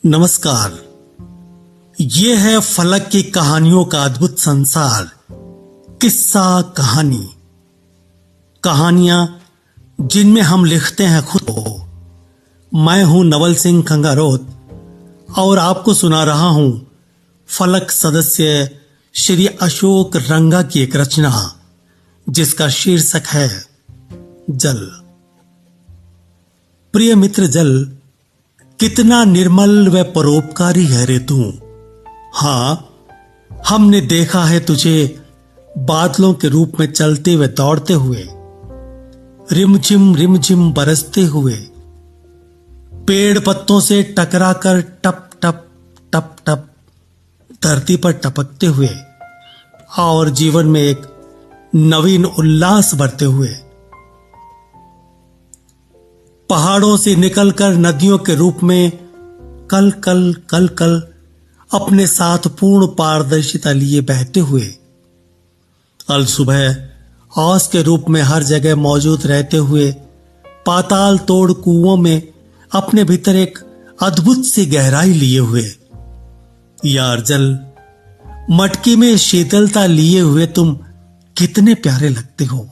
नमस्कार। ये है फलक की कहानियों का अद्भुत संसार। किस्सा कहानी, कहानियां जिनमें हम लिखते हैं खुद को। मैं हूं नवल सिंह खंगारोत और आपको सुना रहा हूं फलक सदस्य श्री अशोक रंगा की एक रचना जिसका शीर्षक है जल। प्रिय मित्र, जल कितना निर्मल व परोपकारी है रे तू। हां, हमने देखा है तुझे बादलों के रूप में चलते हुए, दौड़ते हुए, रिमझिम बरसते हुए, पेड़ पत्तों से टकराकर टप टप टप टप धरती पर टपकते हुए और जीवन में एक नवीन उल्लास भरते हुए, पहाड़ों से निकलकर नदियों के रूप में कल कल अपने साथ पूर्ण पारदर्शिता लिए बहते हुए, अल सुबह औस के रूप में हर जगह मौजूद रहते हुए, पाताल तोड़ कुओं में अपने भीतर एक अद्भुत सी गहराई लिए हुए। यार जल, मटकी में शीतलता लिए हुए तुम कितने प्यारे लगते हो।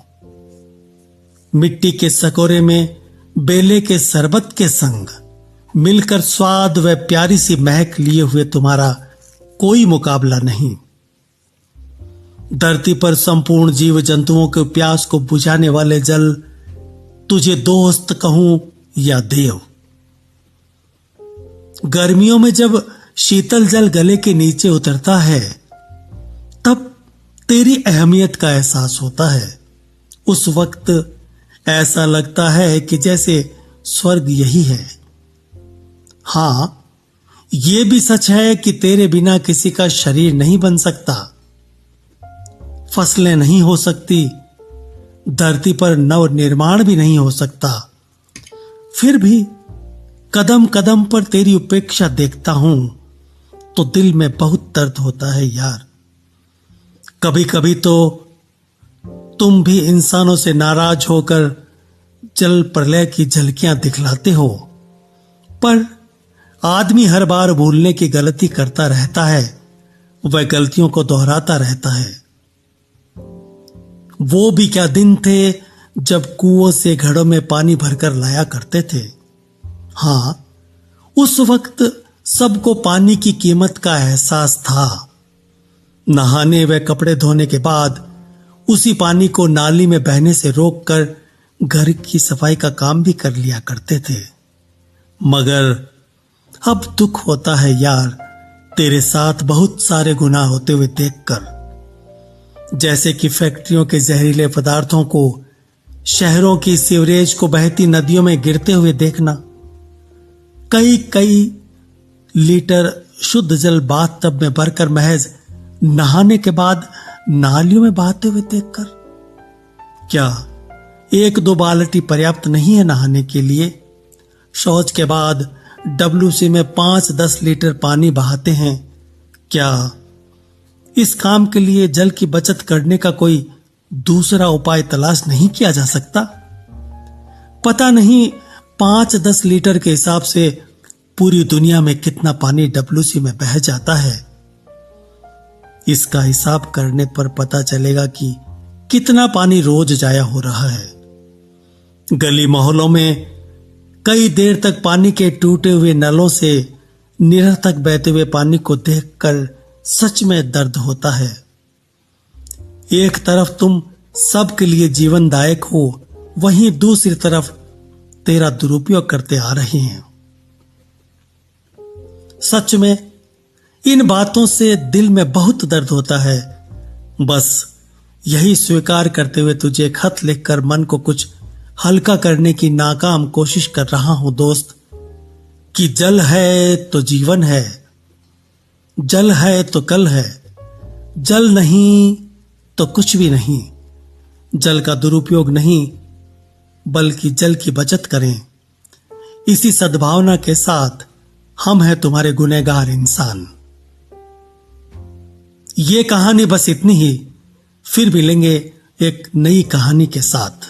मिट्टी के सकोरे में बेले के शरबत के संग मिलकर स्वाद व प्यारी सी महक लिए हुए तुम्हारा कोई मुकाबला नहीं। धरती पर संपूर्ण जीव जंतुओं के प्यास को बुझाने वाले जल, तुझे दोस्त कहूं या देव। गर्मियों में जब शीतल जल गले के नीचे उतरता है तब तेरी अहमियत का एहसास होता है। उस वक्त ऐसा लगता है कि जैसे स्वर्ग यही है। हां, यह भी सच है कि तेरे बिना किसी का शरीर नहीं बन सकता, फसलें नहीं हो सकती, धरती पर नव निर्माण भी नहीं हो सकता। फिर भी कदम कदम पर तेरी उपेक्षा देखता हूं तो दिल में बहुत दर्द होता है यार। कभी कभी तो तुम भी इंसानों से नाराज होकर जल प्रलय की झलकियां दिखलाते हो, पर आदमी हर बार भूलने की गलती करता रहता है, वह गलतियों को दोहराता रहता है। वो भी क्या दिन थे जब कुओं से घड़ों में पानी भरकर लाया करते थे। हां, उस वक्त सबको पानी की कीमत का एहसास था। नहाने व कपड़े धोने के बाद उसी पानी को नाली में बहने से रोककर घर की सफाई का काम भी कर लिया करते थे। मगर अब दुख होता है यार, तेरे साथ बहुत सारे गुनाह होते हुए देखकर। जैसे कि फैक्ट्रियों के जहरीले पदार्थों को शहरों की सीवरेज को बहती नदियों में गिरते हुए देखना, कई लीटर शुद्ध जल बाथटब में भरकर महज नहाने के बाद नालियों में बहाते हुए देखकर। क्या 1-2 बाल्टी पर्याप्त नहीं है नहाने के लिए? शौच के बाद WC में 5-10 लीटर पानी बहाते हैं। क्या इस काम के लिए जल की बचत करने का कोई दूसरा उपाय तलाश नहीं किया जा सकता? पता नहीं 5-10 लीटर के हिसाब से पूरी दुनिया में कितना पानी WC में बह जाता है। इसका हिसाब करने पर पता चलेगा कि कितना पानी रोज जाया हो रहा है। गली मोहल्लों में कई देर तक पानी के टूटे हुए नलों से निरर्थक बहते हुए पानी को देखकर सच में दर्द होता है। एक तरफ तुम सबके लिए जीवनदायक हो, वहीं दूसरी तरफ तेरा दुरुपयोग करते आ रहे हैं। सच में इन बातों से दिल में बहुत दर्द होता है। बस यही स्वीकार करते हुए तुझे खत लिखकर मन को कुछ हल्का करने की नाकाम कोशिश कर रहा हूं दोस्त, कि जल है तो जीवन है, जल है तो कल है, जल नहीं तो कुछ भी नहीं। जल का दुरुपयोग नहीं बल्कि जल की बचत करें। इसी सद्भावना के साथ हम हैं तुम्हारे गुनहगार इंसान। ये कहानी बस इतनी ही, फिर मिलेंगे एक नई कहानी के साथ।